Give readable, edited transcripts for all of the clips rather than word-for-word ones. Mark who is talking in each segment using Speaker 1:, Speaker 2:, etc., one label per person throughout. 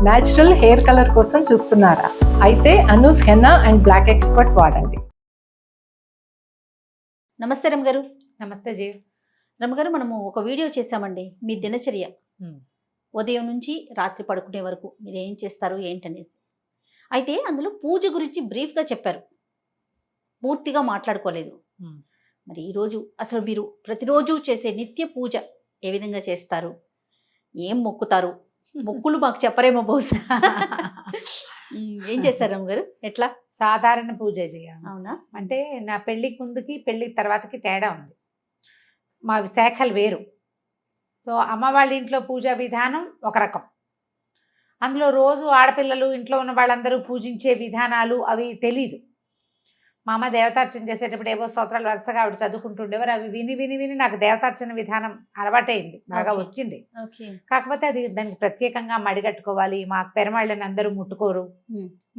Speaker 1: Natural hair colour కోసం చూస్తున్నారా? అయితే Anoos henna and black expert వాడండి.
Speaker 2: నమస్తే రమ్ గారు.
Speaker 1: నమస్తే జీ.
Speaker 2: రమ్ గారు, మనము ఒక వీడియో చేశామండి, మీ దినచర్య ఉదయం నుంచి రాత్రి పడుకునే వరకు మీరు ఏం చేస్తారు ఏంటనేసి. అయితే అందులో పూజ గురించి బ్రీఫ్గా చెప్పారు, పూర్తిగా మాట్లాడుకోలేదు. మరి ఈరోజు అసలు మీరు ప్రతిరోజు చేసే నిత్య పూజ ఏ విధంగా చేస్తారు, ఏం మొక్కుతారు? మొక్కులు మాకు చెప్పరేమో బహుశా. ఏం చేస్తారు రమ్ గారు? ఎట్లా?
Speaker 1: సాధారణ పూజ చేయాలి.
Speaker 2: అవునా?
Speaker 1: అంటే నా పెళ్ళికి ముందుకి పెళ్ళికి తర్వాతకి తేడా ఉంది. మా శాఖలు వేరు. సో అమ్మ వాళ్ళ ఇంట్లో పూజా విధానం ఒక రకం. అందులో రోజు ఆడపిల్లలు ఇంట్లో ఉన్న వాళ్ళందరూ పూజించే విధానాలు అవి తెలీదు. మా అమ్మ దేవతార్చన చేసేటప్పుడు ఏవో స్తోత్రాలు వరుసగా ఆవిడ చదువుకుంటుండేవారు. అవి విని విని విని నాకు దేవతార్చన విధానం అలవాటైంది, బాగా వచ్చింది. కాకపోతే అది దానికి ప్రత్యేకంగా మడిగట్టుకోవాలి, మా పెరమాళ్ళని అందరూ ముట్టుకోరు.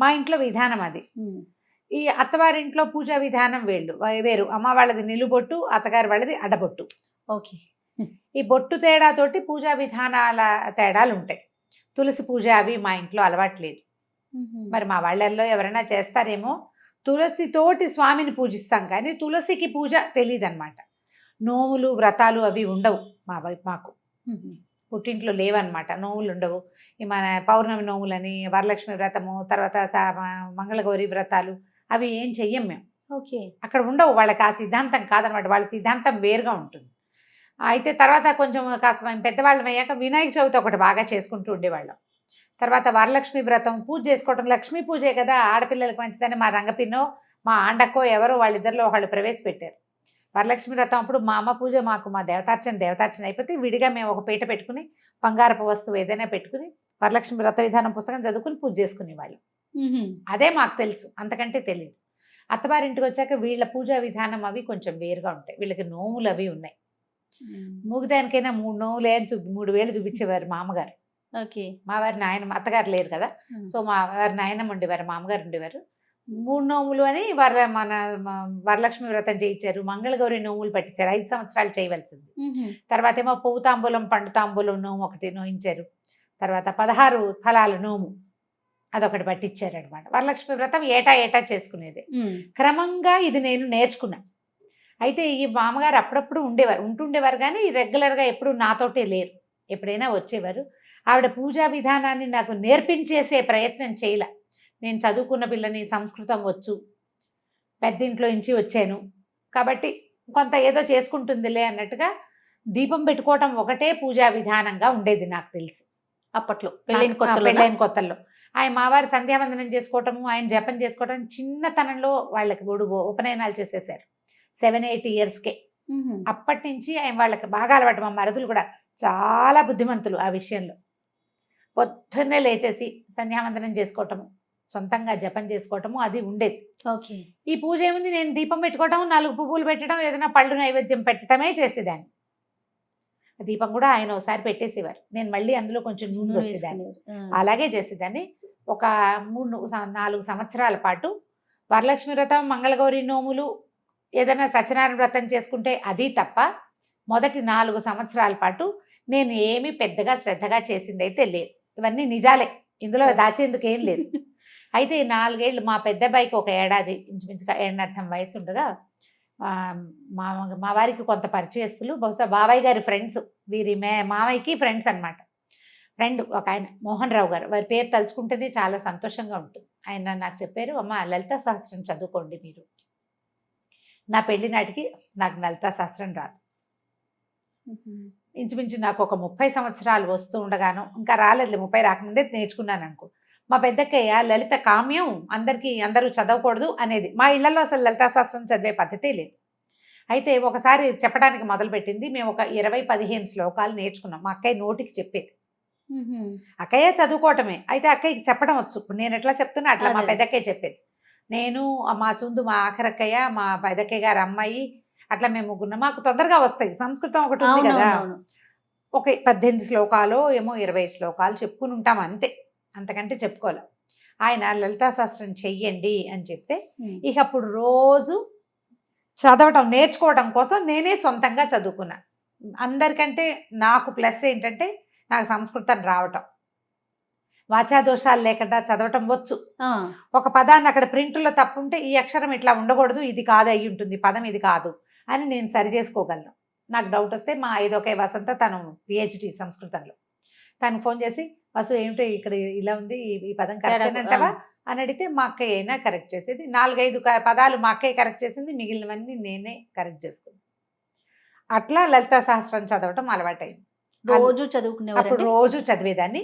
Speaker 1: మా ఇంట్లో విధానం అది. ఈ అత్తవారింట్లో పూజా విధానం వేరు. అమ్మ వాళ్ళది నిలుబొట్టు, అత్తగారి వాళ్ళది అడ్డబొట్టు.
Speaker 2: ఓకే.
Speaker 1: ఈ బొట్టు తేడాతోటి పూజా విధానాల తేడాలు ఉంటాయి. తులసి పూజ అవి మా ఇంట్లో అలవాట్లేదు. మరి మా వాళ్ళల్లో ఎవరైనా చేస్తారేమో. తులసితోటి స్వామిని పూజిస్తాం కానీ తులసికి పూజ తెలియదు అనమాట. నోములు వ్రతాలు అవి ఉండవు మాకు. పుట్టింట్లో లేవన్నమాట, నోములు ఉండవు. ఈ మన పౌర్ణమి నోములని, వరలక్ష్మి వ్రతము, తర్వాత మంగళగౌరి వ్రతాలు అవి ఏం చెయ్యం మేము.
Speaker 2: ఓకే.
Speaker 1: అక్కడ ఉండవు. వాళ్ళకి ఆ సిద్ధాంతం కాదనమాట, వాళ్ళ సిద్ధాంతం వేరుగా ఉంటుంది. అయితే తర్వాత కొంచెం కాస్త మేము పెద్దవాళ్ళం అయ్యాక వినాయక చవితి ఒకటి బాగా చేసుకుంటూ ఉండేవాళ్ళం. తర్వాత వరలక్ష్మి వ్రతం పూజ చేసుకోవటం, లక్ష్మీ పూజే కదా, ఆడపిల్లలకు మంచిదని మా రంగపిన్నో మా ఆండక్కో ఎవరో వాళ్ళిద్దరిలో వాళ్ళు ప్రవేశపెట్టారు. వరలక్ష్మి వ్రతం అప్పుడు మా అమ్మ పూజ, మాకు మా దేవతార్చన అయిపోతే విడిగా మేము ఒక పీట పెట్టుకుని బంగారపు వస్తువు ఏదైనా పెట్టుకుని వరలక్ష్మి వ్రత విధానం పుస్తకం చదువుకుని పూజ చేసుకునేవాళ్ళం. అదే మాకు తెలుసు, అంతకంటే తెలియదు. అత్తవారింటికి వచ్చాక వీళ్ళ పూజా విధానం అవి కొంచెం వేరుగా ఉంటాయి. వీళ్ళకి నోములు అవి ఉన్నాయి. మూగిదానికైనా 3 నోములు 3 వేలు చూపించేవారు మా అమ్మగారు.
Speaker 2: ఓకే.
Speaker 1: మా వారి నాయనమ్మ, అత్తగారు లేరు కదా, సో మా వారి నాయనమ్మ ఉండేవారు, మా అమ్మగారు ఉండేవారు. 3 నోములు అని వరలక్ష్మి వ్రతం చేయించారు. మంగళగౌరి నోములు పట్టించారు, 5 సంవత్సరాలు చేయవలసింది. తర్వాత ఏమో పువ్వు తాంబూలం పండు తాంబూలం నోము ఒకటి నోయించారు. తర్వాత 16 ఫలాల నోము అదొకటి పట్టించారు అనమాట. వరలక్ష్మి వ్రతం ఏటా చేసుకునేది. క్రమంగా ఇది నేను నేర్చుకున్నా. అయితే ఈ మామగారు అప్పుడప్పుడు ఉంటుండేవారు కానీ రెగ్యులర్గా ఎప్పుడు నాతోటే లేరు, ఎప్పుడైనా వచ్చేవారు. ఆవిడ పూజా విధానాన్ని నాకు నేర్పించేసే ప్రయత్నం చేయలే. నేను చదువుకున్న పిల్లని, సంస్కృతం వచ్చు, పెద్దింట్లో నుంచి వచ్చాను కాబట్టి కొంత ఏదో చేసుకుంటుందిలే అన్నట్టుగా దీపం పెట్టుకోవటం ఒకటే పూజా విధానంగా ఉండేది నాకు తెలుసు
Speaker 2: అప్పట్లో
Speaker 1: పెళ్ళైన కొత్తల్లో. ఆయన మావారు సంధ్యావందనం చేసుకోవటము, ఆయన జపం చేసుకోవటం చిన్నతనంలో వాళ్ళకి ఉపనయనాలు చేసేసారు 7-8 ఇయర్స్కే. అప్పటి నుంచి ఆయన వాళ్ళకి బాగా అలవాటు. మా మరుదులు కూడా చాలా బుద్ధిమంతులు ఆ విషయంలో. పొద్దున్నే లేచేసి సంధ్యావందనం చేసుకోవటము, సొంతంగా జపం చేసుకోవటము అది ఉండేది.
Speaker 2: ఓకే.
Speaker 1: ఈ పూజ ఏముంది, నేను దీపం పెట్టుకోవటం, 4 పువ్వులు పెట్టడం, ఏదైనా పళ్ళు నైవేద్యం పెట్టడమే చేసేదాన్ని. దీపం కూడా ఆయన ఒకసారి పెట్టేసేవారు, నేను మళ్ళీ అందులో కొంచెం నూనె వేసేదాన్ని, అలాగే చేసేదాన్ని. ఒక 3-4 సంవత్సరాల పాటు వరలక్ష్మి వ్రతం, మంగళగౌరి నోములు, ఏదైనా సత్యనారాయణ వ్రతం చేసుకుంటే అది తప్ప మొదటి 4 సంవత్సరాల పాటు నేను ఏమీ పెద్దగా శ్రద్ధగా చేసింది అయితే లేదు. ఇవన్నీ నిజాలే, ఇందులో దాచేందుకు ఏం లేదు. అయితే 4 ఏళ్ళు మా పెద్ద అబ్బాయికి ఒక ఏడాది ఇంచుమించుగా 1.5 వయసు ఉండగా మా వారికి కొంత పరిచయస్తులు, బహుశా బాబాయ్ గారి ఫ్రెండ్స్, వీరి మావయ్యకి ఫ్రెండ్స్ అనమాట. ఫ్రెండ్ ఒక ఆయన మోహన్ రావు గారు, వారి పేరు తలుచుకుంటేనే చాలా సంతోషంగా ఉంటుంది. ఆయన నాకు చెప్పారు, అమ్మ లలితా సహస్రం చదువుకోండి మీరు. నా పెళ్లి నాటికి నాకు లలితా సహస్రం రాదు. ఇంచుమించు నాకు ఒక 30 సంవత్సరాలు వస్తూ ఉండగాను, ఇంకా రాలేదు 30 రాకముందే నేర్చుకున్నాను అనుకో. మా పెద్దక్కయ్య లలిత కామ్యం, అందరూ చదవకూడదు అనేది. మా ఇళ్లలో అసలు లలితా శాస్త్రం చదివే పద్ధతే లేదు. అయితే ఒకసారి చెప్పడానికి మొదలుపెట్టింది. మేము ఒక 20-15 శ్లోకాలు నేర్చుకున్నాం. మా అక్కయ్య నోటికి చెప్పేది. అక్కయ్య చదువుకోవటమే, అయితే అక్కయ్యకి చెప్పడం వచ్చు. నేను ఎట్లా చెప్తున్నా అట్లా మా పెద్దక్కయ్య చెప్పేది. నేను, మా చుందు, మా ఆఖరక్కయ్య, మా పెద్దక్కయ్య గారు అమ్మాయి, అట్లా మేము ముగ్గురు. మాకు తొందరగా వస్తాయి, సంస్కృతం ఒకటి ఉంది కదా. ఒక 18 శ్లోకాలు ఏమో 20 శ్లోకాలు చెప్పుకుని ఉంటాం అంతే, అంతకంటే చెప్పుకోలే. ఆయన లలితా శాస్త్రం చెయ్యండి అని చెప్తే ఇక అప్పుడు రోజు చదవటం నేర్చుకోవడం కోసం నేనే సొంతంగా చదువుకున్నా. అందరికంటే నాకు ప్లస్ ఏంటంటే నాకు సంస్కృతం రావటం. వాచా దోషాలు లేకుండా చదవటం వచ్చు.
Speaker 2: ఆ,
Speaker 1: ఒక పదాన్ని అక్కడ ప్రింట్లో తప్పు ఉంటే ఈ అక్షరం ఇట్లా ఉండకూడదు, ఇది కాదు అయి ఉంటుంది, పదం ఇది కాదు అని నేను సరి చేసుకోగలను. నాకు డౌట్ వస్తే మా ఐదొకే వసంత, తను పిహెచ్డి సంస్కృతంలో, తనకు ఫోన్ చేసి వసు ఏమిటో ఇక్కడ ఇలా ఉంది, ఈ పదం కరెక్ట్ అంటావా అని అడిగితే మా అక్కయ్య అయినా కరెక్ట్ చేసేది. 4-5 పదాలు మా అక్కయ్య కరెక్ట్ చేసింది, మిగిలినవన్నీ నేనే కరెక్ట్ చేసుకుంది. అట్లా లలితా సహస్రం చదవటం అలవాటైంది.
Speaker 2: రోజు
Speaker 1: అప్పుడు
Speaker 2: చదువుకునేవారు.
Speaker 1: రోజు చదివేదాన్ని.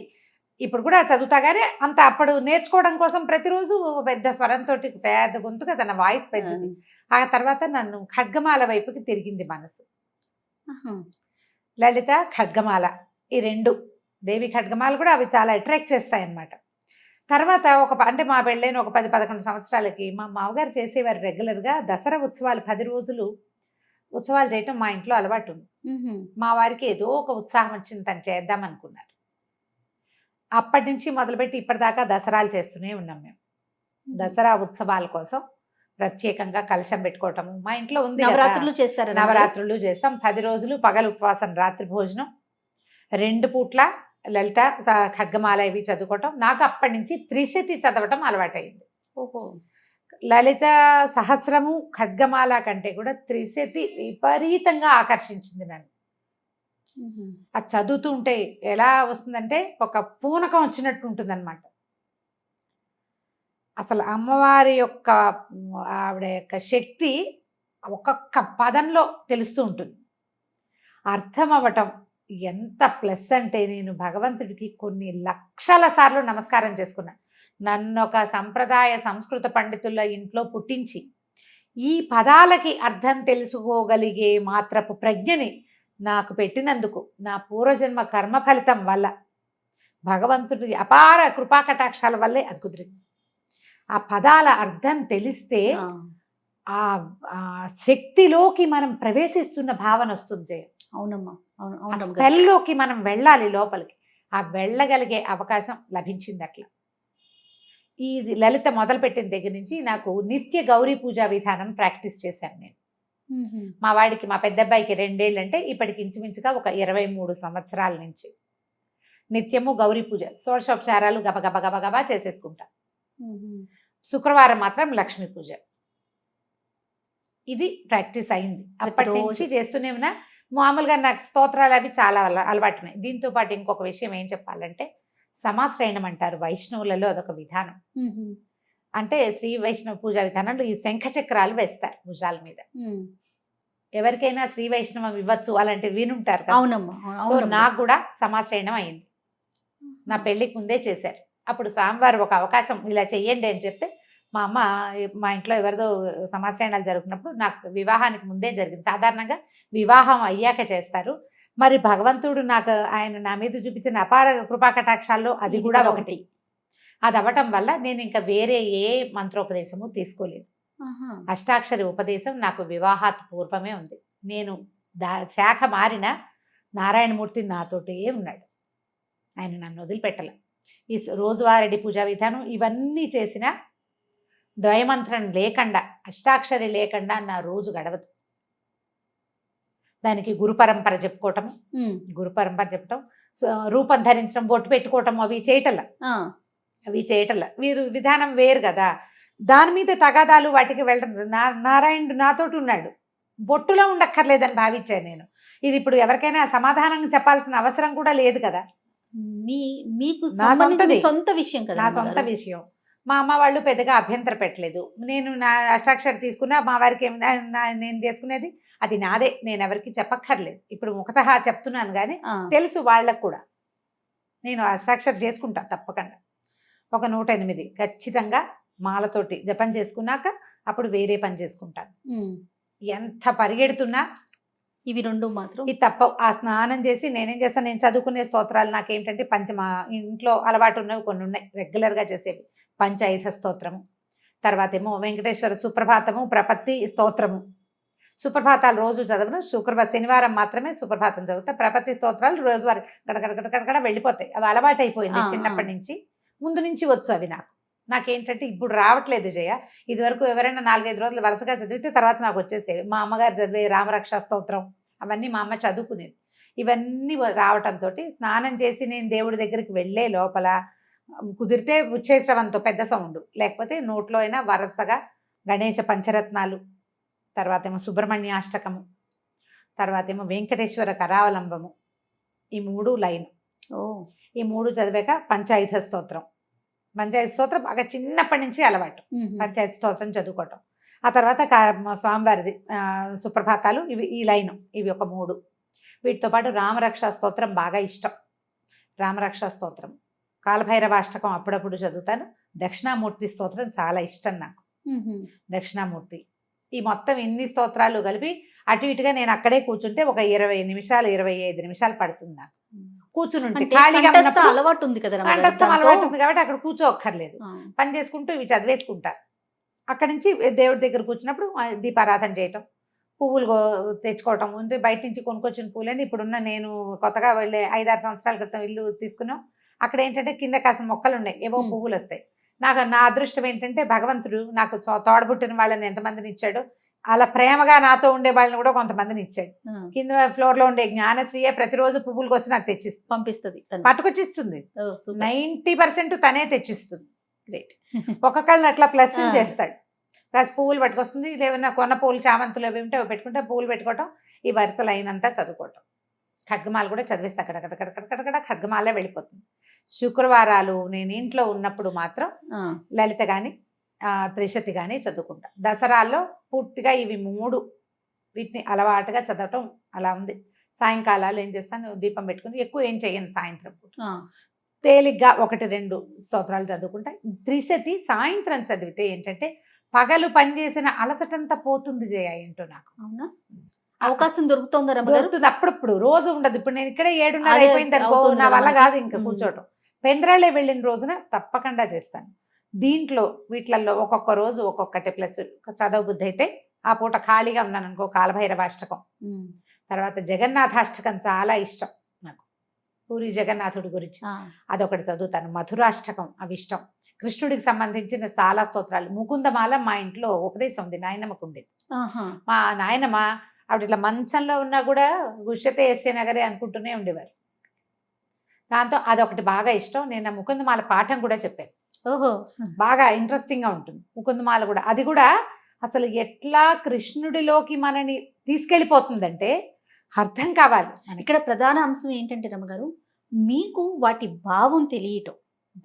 Speaker 1: ఇప్పుడు కూడా చదువుతా కానీ అంత అప్పుడు నేర్చుకోవడం కోసం ప్రతిరోజు పెద్ద స్వరంతో పెద్ద గొంతుగా తన వాయిస్ పెద్దది. ఆ తర్వాత నన్ను ఖడ్గమాల వైపుకి తిరిగింది మనసు. లలిత, ఖడ్గమాల, ఈ 2 దేవి ఖడ్గమాల కూడా అవి చాలా అట్రాక్ట్ చేస్తాయి అన్నమాట. తర్వాత అంటే మా పెళ్ళైన ఒక 10-11 సంవత్సరాలకి మా మామగారు చేసేవారు రెగ్యులర్గా దసరా ఉత్సవాలు 10 రోజులు ఉత్సవాలు చేయటం మా ఇంట్లో అలవాటు ఉంది. మా వారికి ఏదో ఒక ఉత్సాహం వచ్చింది, తను చేద్దాం అనుకున్నారు. అప్పటి నుంచి మొదలుపెట్టి ఇప్పటిదాకా దసరాలు చేస్తూనే ఉన్నాం మేము. దసరా ఉత్సవాల కోసం ప్రత్యేకంగా కలశం పెట్టుకోవటము మా ఇంట్లో ఉంది.
Speaker 2: నవరాత్రులు చేస్తారు.
Speaker 1: నవరాత్రులు చేస్తాం. 10 రోజులు పగలు ఉపవాసం, రాత్రి భోజనం, 2 పూట్ల లలిత ఖడ్గమాల ఇవి చదువుకోవటం. నాకు అప్పటి నుంచి త్రిశతి చదవటం అలవాటైంది.
Speaker 2: ఓహో.
Speaker 1: లలిత సహస్రము ఖడ్గమాల కంటే కూడా త్రిశతి విపరీతంగా ఆకర్షించింది నన్ను. అది చదువుతూ ఉంటే ఎలా వస్తుందంటే ఒక పూనకం వచ్చినట్టు ఉంటుంది అనమాట. అసలు అమ్మవారి యొక్క ఆవిడ యొక్క శక్తి ఒక్కొక్క పదంలో తెలుస్తూ ఉంటుంది. అర్థం అవ్వటం ఎంత ప్లస్ అంటే, నేను భగవంతుడికి కొన్ని లక్షల సార్లు నమస్కారం చేసుకున్నా. నన్ను ఒక సంప్రదాయ సంస్కృత పండితుల ఇంట్లో పుట్టించి ఈ పదాలకి అర్థం తెలుసుకోగలిగే మాత్రపు ప్రజ్ఞని నాకు పెట్టినందుకు నా పూర్వజన్మ కర్మ ఫలితం వల్ల, భగవంతుడి అపార కృపాకటాక్షాల వల్లే అది కుదిరింది. ఆ పదాల అర్థం తెలిస్తే ఆ శక్తిలోకి మనం ప్రవేశిస్తున్న భావన వస్తుంది.
Speaker 2: అవునమ్మా,
Speaker 1: స్పెల్లోకి మనం వెళ్ళాలి లోపలికి. ఆ వెళ్ళగలిగే అవకాశం లభించింది. అట్లా ఈ లలిత మొదలుపెట్టిన దగ్గర నుంచి నాకు నిత్య గౌరీ పూజా విధానం ప్రాక్టీస్ చేశాను నేను. మా వాడికి, మా పెద్ద అబ్బాయికి 2 ఏళ్ళు అంటే ఇప్పటికి ఇంచుమించుగా ఒక 23 సంవత్సరాల నుంచి నిత్యము గౌరీ పూజ, షోడశోపచారాలు గబగబ గబగబా చేసేసుకుంటా. శుక్రవారం మాత్రం లక్ష్మీ పూజ. ఇది ప్రాక్టీస్ అయింది. అప్పటి నుంచి చేస్తూనే ఉన్నా. మామూలుగా నాకు స్తోత్రాలు అవి చాలా అలవాటున్నాయి. దీంతో పాటు ఇంకొక విషయం ఏం చెప్పాలంటే, సమాశ్రయణం అంటారు వైష్ణవులలో, అదొక విధానం. అంటే శ్రీ వైష్ణవ పూజా విధానంలో ఈ శంఖ చక్రాలు వేస్తారు భుజాల మీద. ఎవరికైనా శ్రీ వైష్ణవం ఇవ్వచ్చు అలాంటివి వినుంటారు కదా.
Speaker 2: అవునమ్మా.
Speaker 1: నాకు కూడా సమాశ్రయణం అయింది. నా పెళ్లికి ముందే చేశారు. అప్పుడు స్వామివారు ఒక అవకాశం ఇలా చెయ్యండి అని చెప్తే, మా అమ్మ మా ఇంట్లో ఎవరిదో సమాశ్రయణాలు జరుగుతున్నప్పుడు, నాకు వివాహానికి ముందే జరిగింది. సాధారణంగా వివాహం అయ్యాక చేస్తారు. మరి భగవంతుడు నాకు ఆయన నా మీద చూపించిన అపార కృపాకటాక్షాల్లో అది కూడా ఒకటి. అది అవ్వటం వల్ల నేను ఇంకా వేరే ఏ మంత్రోపదేశము తీసుకోలేదు. అష్టాక్షరి ఉపదేశం నాకు వివాహాత్ పూర్వమే ఉంది. నేను శాఖ మారిన నారాయణమూర్తి నాతోటే ఉన్నాడు. ఆయన నన్ను వదిలిపెట్టలే. ఈ రోజువారీ పూజా విధానం ఇవన్నీ చేసిన ద్వయమంత్రం లేకుండా, అష్టాక్షరి లేకుండా నా రోజు గడవదు. దానికి గురు పరంపర చెప్పుకోవటము, గురు పరంపర చెప్పటం, రూపం ధరించడం, బొట్టు పెట్టుకోవటం, అవి చేయటల వీరు విధానం వేరు కదా. దాని మీద తగాదాలు వాటికి వెళ్ళడం. నారాయణుడు నాతోటి ఉన్నాడు, బొట్టులో ఉండక్కర్లేదని భావించాను నేను. ఇది ఇప్పుడు ఎవరికైనా సమాధానం చెప్పాల్సిన అవసరం కూడా లేదు కదా.
Speaker 2: మీకు
Speaker 1: నా
Speaker 2: సొంత విషయం కదా,
Speaker 1: నా సొంత విషయం. మా అమ్మ వాళ్ళు పెద్దగా అభ్యంతర పెట్టలేదు. నేను నా అష్టాక్షరి తీసుకున్నా, మా వారికి నేను చేసుకునేది అది నాదే, నేను ఎవరికి చెప్పక్కర్లేదు. ఇప్పుడు ముఖతహా చెప్తున్నాను కానీ తెలుసు వాళ్ళకు కూడా. నేను అష్టాక్షరి చేసుకుంటా తప్పకుండా. ఒక 108 ఖచ్చితంగా మాలతోటి జపం చేసుకున్నాక అప్పుడు వేరే పని చేసుకుంటాను. ఎంత పరిగెడుతున్నా
Speaker 2: ఇవి 2 మాత్రం
Speaker 1: ఇది తప్ప. ఆ స్నానం చేసి నేనేం చేస్తాను, నేను చదువుకునే స్తోత్రాలు నాకేంటంటే మా ఇంట్లో అలవాటు ఉన్నవి కొన్ని ఉన్నాయి రెగ్యులర్గా చేసేవి. పంచాయుధ స్తోత్రము, తర్వాత ఏమో వెంకటేశ్వర సుప్రభాతము, ప్రపత్తి స్తోత్రము. సుప్రభాతాలు రోజు చదవను, శనివారం మాత్రమే సుప్రభాతం చదువుతా. ప్రపత్తి స్తోత్రాలు రోజువారి గడగడ వెళ్ళిపోతాయి. అవి అలవాటు అయిపోయింది చిన్నప్పటి నుంచి. ముందు నుంచి వచ్చు అవి నాకేంటంటే ఇప్పుడు రావట్లేదు జయ. ఇదివరకు ఎవరైనా 4-5 రోజులు వరుసగా చదివితే తర్వాత నాకు వచ్చేసేవి. మా అమ్మగారు చదివే రామరక్ష స్తోత్రం అవన్నీ మా అమ్మ చదువుకునేది. ఇవన్నీ రావటంతో స్నానం చేసి నేను దేవుడి దగ్గరికి వెళ్ళే లోపల కుదిరితే ఉచ్చేశ్రవంతో పెద్ద సౌండ్, లేకపోతే నోట్లో అయినా వరుసగా గణేష పంచరత్నాలు, తర్వాత ఏమో సుబ్రహ్మణ్యాష్టకము, తర్వాత ఏమో వెంకటేశ్వర కరావలంబము, ఈ 3 లైన్.
Speaker 2: ఓ
Speaker 1: ఈ 3 చదివాక పంచాయుధ స్తోత్రం. పంచాయతీ స్తోత్రం బాగా చిన్నప్పటి నుంచి అలవాటు, పంచాయతీ స్తోత్రం చదువుకోవటం. ఆ తర్వాత స్వామివారిది సుప్రభాతాలు, ఇవి ఈ లైను, ఇవి ఒక 3. వీటితో పాటు రామరక్షా స్తోత్రం బాగా ఇష్టం. రామరక్షా స్తోత్రం, కాలభైరవాష్టకం అప్పుడప్పుడు చదువుతాను. దక్షిణామూర్తి స్తోత్రం చాలా ఇష్టం నాకు. దక్షిణామూర్తి, ఈ మొత్తం ఇన్ని స్తోత్రాలు కలిపి అటు ఇటుగా నేను అక్కడే కూర్చుంటే ఒక 20 నిమిషాలు 25 నిమిషాలు పడుతుంది నాకు కూర్చుని. ఖాళీగా
Speaker 2: అలవాటు ఉంది కదా,
Speaker 1: కంఠస్థం అలవాటు ఉంది కాబట్టి అక్కడ కూర్చోక్కర్లేదు, పని చేసుకుంటూ ఇవి చదివేసుకుంటా. అక్కడి నుంచి దేవుడి దగ్గర కూర్చున్నప్పుడు దీపారాధన చేయటం, పువ్వులు తెచ్చుకోవటం. అంటే బయట నుంచి కొనుక్కొచ్చిన పువ్వులని ఇప్పుడున్న నేను కొత్తగా వెళ్ళే 5-6 సంవత్సరాల క్రితం ఇల్లు తీసుకున్నాం. అక్కడ ఏంటంటే కింద కాసిన మొక్కలు ఉన్నాయి, ఏవో పువ్వులు వస్తాయి. నా అదృష్టం ఏంటంటే భగవంతుడు నాకు తోడబుట్టిన వాళ్ళని ఎంతమందిని ఇచ్చాడో, అలా ప్రేమగా నాతో ఉండే వాళ్ళని కూడా కొంతమందిని ఇచ్చాడు. కింద ఫ్లోర్ లో ఉండే జ్ఞానశ్రీయే ప్రతిరోజు పువ్వులు కోసం నాకు తెచ్చిస్తుంది,
Speaker 2: పంపిస్తుంది,
Speaker 1: పట్టుకొచ్చిస్తుంది. 90% తనే తెచ్చిస్తుంది. గ్రేట్. ఒక్కొక్కళ్ళని అట్లా ప్లస్ చేస్తాడు. ప్లస్ పువ్వులు పట్టుకొస్తుంది, ఏమైనా కొన్న పువ్వులు చామంతులు అవి ఉంటే అవి పెట్టుకుంటే పువ్వులు పెట్టుకోవటం, ఈ వరుస లైన్ అంతా చదువుకోవటం. ఖడ్గమాల కూడా చదివేస్తే అక్కడక్కడ ఖడ్గమాలే వెళ్ళిపోతుంది. శుక్రవారాలు నేను ఇంట్లో ఉన్నప్పుడు మాత్రం లలిత కానీ త్రిశతి కానీ చదువుకుంటా. దసరాల్లో పూర్తిగా ఇవి 3 వీటిని అలవాటుగా చదవటం అలా ఉంది. సాయంకాలాలు ఏం చేస్తాను, దీపం పెట్టుకుని ఎక్కువ ఏం చెయ్యను. సాయంత్రం తేలిగ్గా 1-2 స్తోత్రాలు చదువుకుంటా. త్రిశతి సాయంత్రం చదివితే ఏంటంటే పగలు పనిచేసిన అలసటంతా పోతుంది జయ. ఏంటో నాకు
Speaker 2: అవునా అవకాశం దొరుకుతుంది,
Speaker 1: అప్పుడప్పుడు, రోజు ఉండదు. ఇప్పుడు నేను ఇక్కడే 7:30 అయిపోయింది అనుకో, నా వల్ల కాదు ఇంకా కూర్చోటం. పెందరాళ్ళే వెళ్ళిన రోజున తప్పకుండా చేస్తాను. దీంట్లో వీటిలలో ఒక్కొక్క రోజు ఒక్కొక్కటి ప్లస్ చదవ బుద్ధి అయితే ఆ పూట ఖాళీగా ఉన్నాను అనుకో, కాలభైరవాష్టకం, తర్వాత జగన్నాథాష్టకం చాలా ఇష్టం నాకు, పూరి జగన్నాథుడి గురించి అదొకటి చదువుతాను. మధురాష్టకం అవి ఇష్టం. కృష్ణుడికి సంబంధించిన చాలా స్తోత్రాలు. ముకుందమాల మా ఇంట్లో ఉపదేశం ఉంది, నాయనమ్మకు ఉండేది. మా నాయనమ్మ ఆవిడ ఇట్లా మంచంలో ఉన్నా కూడా గుష్యతే ఎస్సే నగరే అనుకుంటూనే ఉండేవారు. దాంతో అదొకటి బాగా ఇష్టం. నేను ముకుందమాల పాఠం కూడా చెప్పాను.
Speaker 2: ఓహో,
Speaker 1: బాగా ఇంట్రెస్టింగ్ గా ఉంటుంది ముకుందమాల కూడా. అది కూడా అసలు ఎట్లా కృష్ణుడిలోకి మనని తీసుకెళ్ళిపోతుందంటే అర్థం కావాలి.
Speaker 2: ఇక్కడ ప్రధాన అంశం ఏంటంటే రమ్మగారు, మీకు వాటి భావం తెలియటం,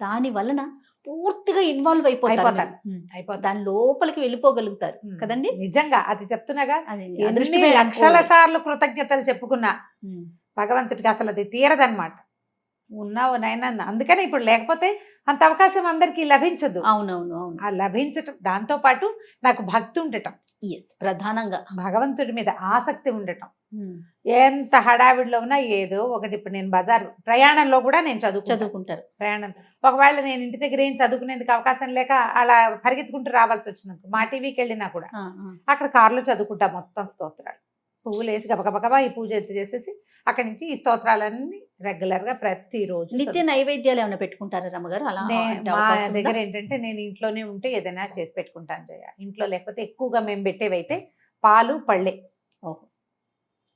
Speaker 2: దాని వలన పూర్తిగా ఇన్వాల్వ్ అయిపోతారు, దాని లోపలికి వెళ్ళిపోగలుగుతారు కదండి.
Speaker 1: నిజంగా అది చెప్తున్నాగా, లక్షల సార్లు కృతజ్ఞతలు చెప్పుకున్నా భగవంతుడికి అసలు అది తీరదనమాట. ఉన్నావు నాయన, అందుకని ఇప్పుడు లేకపోతే అంత అవకాశం అందరికీ లభించదు.
Speaker 2: అవునవును,
Speaker 1: ఆ లభించటం, దాంతో పాటు నాకు భక్తి ఉండటం,
Speaker 2: ప్రధానంగా
Speaker 1: భగవంతుడి మీద ఆసక్తి ఉండటం. ఎంత హడావిడిలో ఉన్నా ఏదో ఒకటి. ఇప్పుడు నేను బజార్ ప్రయాణంలో కూడా నేను చదువుకుంటారు. ప్రయాణం ఒకవేళ నేను ఇంటి దగ్గర ఏం చదువుకునేందుకు అవకాశం లేక అలా పరిగెత్తుకుంటూ రావాల్సి వచ్చినందుకు మా టీవీకి వెళ్ళినా కూడా అక్కడ కారులో చదువుకుంటా మొత్తం స్తోత్రాలు. పువ్వులు వేసి గబగబా ఈ పూజ చేసేసి అక్కడి నుంచి ఈ స్తోత్రాలన్నీ రెగ్యులర్ గా ప్రతిరోజు.
Speaker 2: నిత్య నైవేద్యాలు ఏమైనా పెట్టుకుంటారా రమ్మగారు? అలా
Speaker 1: మా దగ్గర ఏంటంటే నేను ఇంట్లోనే ఉంటే ఏదైనా చేసి పెట్టుకుంటాను జయ. ఇంట్లో లేకపోతే ఎక్కువగా మేము పెట్టేవైతే పాలు పళ్ళే.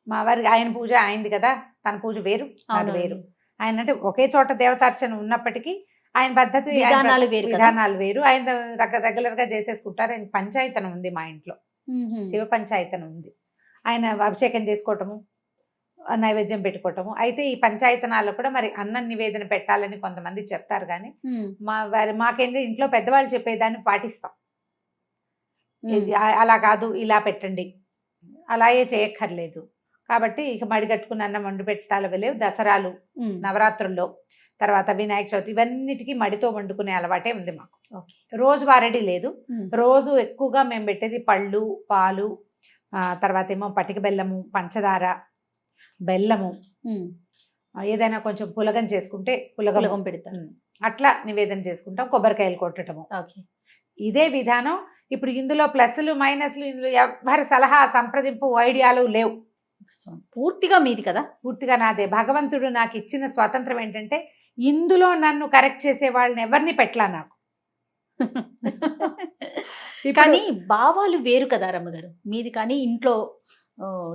Speaker 1: మా వారికి ఆయన పూజ అయింది కదా, తన పూజ వేరు అది వేరు. ఆయన అంటే ఒకే చోట దేవతార్చన ఉన్నప్పటికీ ఆయన పద్ధతి విధానాలు వేరు. ఆయన రెగ్యులర్ గా చేసేసుకుంటారు. ఆయన పంచాయతనం ఉంది మా ఇంట్లో, శివ పంచాయతనం ఉంది. ఆయన అభిషేకం చేసుకోవటము, నైవేద్యం పెట్టుకోవటము. అయితే ఈ పంచాయతనాల్లో కూడా మరి అన్నం నివేదన పెట్టాలని కొంతమంది చెప్తారు, కానీ మాకేంటి ఇంట్లో పెద్దవాళ్ళు చెప్పేదాన్ని పాటిస్తాం. అలా కాదు, ఇలా పెట్టండి, అలాగే చేయక్కర్లేదు. కాబట్టి ఇక మడి కట్టుకుని అన్నం వండి పెట్టాలి లేవు. దసరాలు, నవరాత్రుల్లో, తర్వాత వినాయక చవితి, ఇవన్నిటికీ మడితో వండుకునే అలవాటే ఉంది మాకు. రోజు వారడి లేదు. రోజు ఎక్కువగా మేము పెట్టేది పళ్ళు, పాలు, తర్వాత ఏమో పటిక బెల్లము, పంచదార, బెల్లము, ఏదైనా కొంచెం పులగం చేసుకుంటే పులగం పెడతాం, అట్లా నివేదన చేసుకుంటాం. కొబ్బరికాయలు కొట్టడము. ఇదే విధానం. ఇప్పుడు ఇందులో ప్లస్లు మైనస్లు ఇందులో ఎవరి సలహా సంప్రదింపు ఐడియాలు లేవు.
Speaker 2: పూర్తిగా మీది కదా,
Speaker 1: పూర్తిగా నాదే. భగవంతుడు నాకు ఇచ్చిన స్వాతంత్రం ఏంటంటే ఇందులో నన్ను కరెక్ట్ చేసే వాళ్ళని ఎవరిని పెట్టలా నాకు.
Speaker 2: కానీ భావాలు వేరు కదా రమ్మగారు, మీది కానీ ఇంట్లో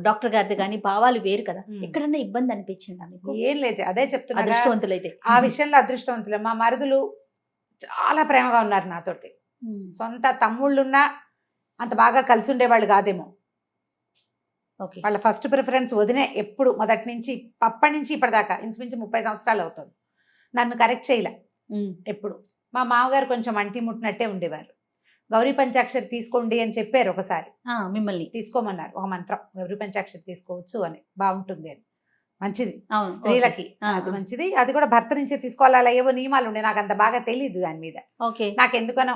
Speaker 2: డాక్టర్ గారిది కానీ భావాలు వేరు కదా. ఎక్కడన్నా ఇబ్బంది అనిపించిందా మీకు?
Speaker 1: ఏం లేదు, అదే చెప్తున్నా,
Speaker 2: అదృష్టవంతులైతే
Speaker 1: ఆ విషయంలో అదృష్టవంతులే. మా మరుదులు చాలా ప్రేమగా ఉన్నారు నాతోటి. సొంత తమ్ముళ్ళున్నా అంత బాగా కలిసి ఉండేవాళ్ళు కాదేమో.
Speaker 2: ఓకే.
Speaker 1: వాళ్ళ ఫస్ట్ ప్రిఫరెన్స్ వదినే ఎప్పుడు, మొదటి నుంచి అప్పటి నుంచి ఇప్పటిదాకా ఇంచుమించు 30 సంవత్సరాలు అవుతుంది. నన్ను కరెక్ట్ చేయలే ఎప్పుడు. మా మామగారు కొంచెం అంటి ముట్టినట్టే ఉండేవారు. గౌరీ పంచాక్షరి తీసుకోండి అని చెప్పారు ఒకసారి,
Speaker 2: మిమ్మల్ని
Speaker 1: తీసుకోమన్నారు ఒక మంత్రం, గౌరీ పంచాక్షరి తీసుకోవచ్చు అని, బాగుంటుంది అని, మంచిది
Speaker 2: అవును
Speaker 1: స్త్రీలకి, అది మంచిది, అది కూడా భర్త నుంచే తీసుకోవాలి, అలా ఏవో నియమాలు ఉండే, నాకు అంత బాగా తెలియదు దాని మీద.
Speaker 2: ఓకే.
Speaker 1: నాకు ఎందుకనో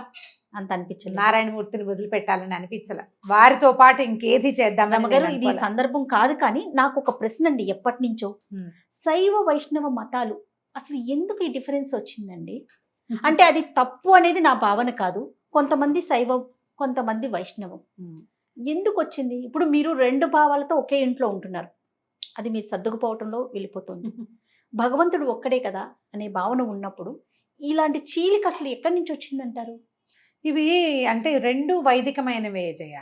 Speaker 2: అంత అనిపించలేదు,
Speaker 1: నారాయణమూర్తిని వదిలిపెట్టాలని అనిపించలే, వారితో పాటు ఇంకేది చేద్దాం.
Speaker 2: రమ్మగారు ఇది సందర్భం కాదు, కానీ నాకు ఒక ప్రశ్న అండి, ఎప్పటి నుంచో శైవ వైష్ణవ మతాలు అసలు ఎందుకు ఈ డిఫరెన్స్ వచ్చిందండి? అంటే అది తప్పు అనేది నా భావన కాదు, కొంతమంది శైవం కొంతమంది వైష్ణవం, ఎందుకు వచ్చింది? ఇప్పుడు మీరు 2 భావాలతో ఒకే ఇంట్లో ఉంటున్నారు, అది మీరు సర్దుకుపోవటంలో వెళ్ళిపోతుంది. భగవంతుడు ఒక్కడే కదా అనే భావన ఉన్నప్పుడు ఇలాంటి చీలిక అసలు ఎక్కడి నుంచి వచ్చిందంటారు?
Speaker 1: ఇవి అంటే 2 వైదికమైనవే జయ.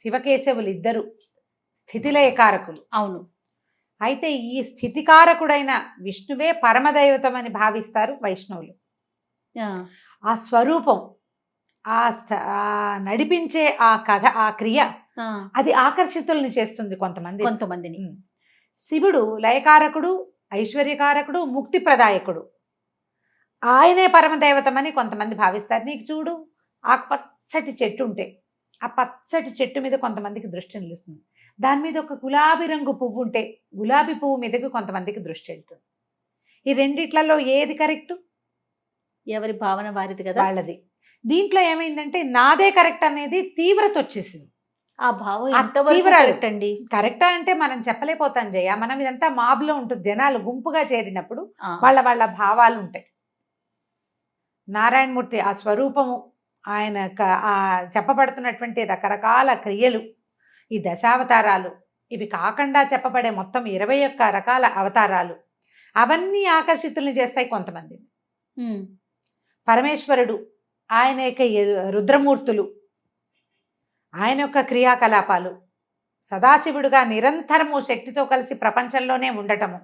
Speaker 1: శివకేశవులు ఇద్దరు స్థితిలయకారకులు.
Speaker 2: అవును.
Speaker 1: అయితే ఈ స్థితికారకుడైన విష్ణువే పరమదైవతం అని భావిస్తారు వైష్ణవులు. ఆ స్వరూపం, ఆ నడిపించే ఆ కథ, ఆ క్రియ, అది ఆకర్షితుల్ని చేస్తుంది కొంతమందిని. శివుడు లయకారకుడు, ఐశ్వర్యకారకుడు, ముక్తి ప్రదాయకుడు, ఆయనే పరమదైవతమని కొంతమంది భావిస్తారు. నీకు చూడు, ఆ పచ్చటి చెట్టు ఉంటే ఆ పచ్చటి చెట్టు మీద కొంతమందికి దృష్టి నిలుస్తుంది, దాని మీద ఒక గులాబీ రంగు పువ్వు ఉంటే గులాబీ పువ్వు మీదకి కొంతమందికి దృష్టి వెళ్తుంది. ఈ రెండిట్లలో ఏది కరెక్టు?
Speaker 2: ఎవరి భావన వారిది కదా,
Speaker 1: వాళ్ళది. దీంట్లో ఏమైందంటే నాదే కరెక్ట్ అనేది తీవ్రత వచ్చేసింది.
Speaker 2: ఆ భావం ఎంతవరకు కరెక్ట్ అండి?
Speaker 1: కరెక్టా అంటే మనం చెప్పలేకపోతాం జయ. మనం ఇదంతా మాబ్లో ఉంటుంది, జనాలు గుంపుగా చేరినప్పుడు వాళ్ళ భావాలు ఉంటాయి. నారాయణమూర్తి ఆ స్వరూపము, ఆయన ఆ చెప్పబడుతున్నటువంటి రకరకాల క్రియలు, ఈ దశావతారాలు, ఇవి కాకుండా చెప్పబడే మొత్తం 21 రకాల అవతారాలు, అవన్నీ ఆకర్షితుల్ని చేస్తాయి కొంతమంది. పరమేశ్వరుడు, ఆయన యొక్క రుద్రమూర్తులు, ఆయన యొక్క క్రియాకలాపాలు, సదాశివుడుగా నిరంతరము శక్తితో కలిసి ప్రపంచంలోనే ఉండటము,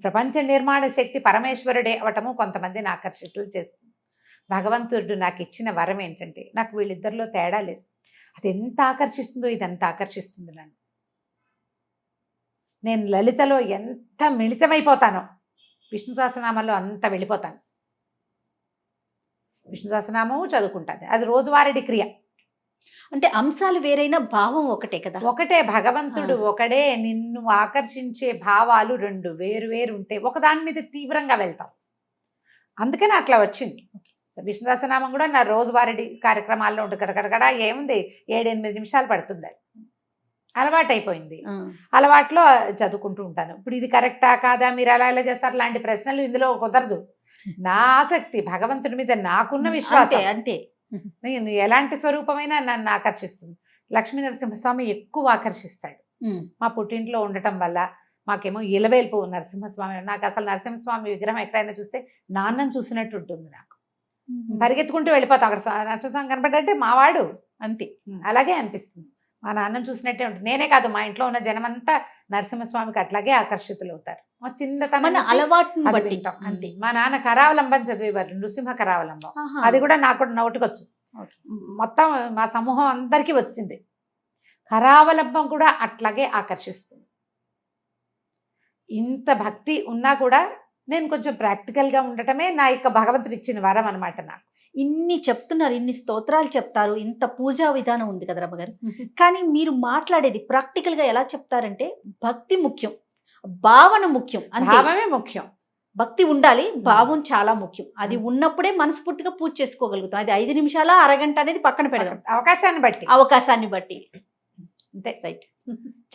Speaker 1: ప్రపంచ నిర్మాణ శక్తి పరమేశ్వరుడే అవటము కొంతమందిని ఆకర్షితులు చేస్తుంది. భగవంతుడు నాకు ఇచ్చిన వరం ఏంటంటే, నాకు వీళ్ళిద్దరిలో తేడా లేదు. అది ఎంత ఆకర్షిస్తుందో ఇదంత ఆకర్షిస్తుంది నన్ను. నేను లలితలో ఎంత మిళితమైపోతానో విష్ణు సహస్రనామంలో అంత వెళ్ళిపోతాను. విష్ణు సహస్రనామము చదువుకుంటాను, అది రోజువారీ క్రియ.
Speaker 2: అంటే అంశాలు వేరైనా భావం ఒకటే కదా? ఒకటే.
Speaker 1: భగవంతుడు ఒకడే. నిన్ను ఆకర్షించే భావాలు 2 వేరు ఉంటే ఒకదాని మీద తీవ్రంగా వెళ్తాం. అందుకని అట్లా వచ్చింది. విష్ణు సహస్రనామం కూడా నా రోజువారీ కార్యక్రమాల్లో ఉంటుంది. కడకడగడ ఏముంది, 7-8 నిమిషాలు పడుతుంది, అలవాటైపోయింది. అలవాట్లో చదువుకుంటూ ఉంటాను. ఇప్పుడు ఇది కరెక్టా కాదా, మీరు అలా ఎలా చేస్తారు, లాంటి ప్రశ్నలు ఇందులో కుదరదు. నా ఆసక్తి భగవంతుడి మీద నాకున్న విశ్వాసం అంతే. నేను ఎలాంటి స్వరూపమైనా నన్ను ఆకర్షిస్తుంది. లక్ష్మీ నరసింహస్వామి ఎక్కువ ఆకర్షిస్తాడు. మా పుట్టింట్లో ఉండటం వల్ల మాకేమో ఇలవేల్పు నరసింహస్వామి. నాకు అసలు నరసింహస్వామి విగ్రహం ఎక్కడైనా చూస్తే నాన్నని చూసినట్టు ఉంటుంది. నాకు పరిగెత్తుకుంటూ వెళ్ళిపోతాం, అక్కడ నరసింహస్వామి కనపడ్డంటే మావాడు అంతే, అలాగే అనిపిస్తుంది. మా నాన్నని చూసినట్టే ఉంటుంది. నేనే కాదు, మా ఇంట్లో ఉన్న జనమంతా నరసింహస్వామికి అట్లాగే ఆకర్షితులు అవుతారు. మా చిన్నతనం
Speaker 2: అలవాటును బట్టి
Speaker 1: అంతే. మా నాన్న కరావలంబం చదివేవారు, నృసింహ కరావలంబం. అది కూడా నాకు నోటికొచ్చు. మొత్తం మా సమూహం అందరికీ వచ్చింది. కరావలంబం కూడా అట్లాగే ఆకర్షిస్తుంది. ఇంత భక్తి ఉన్నా కూడా నేను కొంచెం ప్రాక్టికల్గా ఉండటమే నా యొక్క భగవంతుడు ఇచ్చిన వరం అనమాట. నాకు
Speaker 2: ఇన్ని చెప్తున్నారు, ఇన్ని స్తోత్రాలు చెప్తారు, ఇంత పూజా విధానం ఉంది కదా రమ్మగారు, కానీ మీరు మాట్లాడేది ప్రాక్టికల్గా ఎలా చెప్తారంటే భక్తి ముఖ్యం, భావన ముఖ్యం.
Speaker 1: భావమే ముఖ్యం.
Speaker 2: భక్తి ఉండాలి, భావం చాలా ముఖ్యం. అది ఉన్నప్పుడే మనస్ఫూర్తిగా పూజ చేసుకోగలుగుతాం. అది 5 నిమిషాల అరగంట అనేది పక్కన పెడదాం, అవకాశాన్ని బట్టి అంతే. రైట్.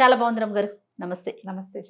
Speaker 2: చాలా బాగుంది రమ్మగారు. నమస్తే.
Speaker 1: నమస్తే.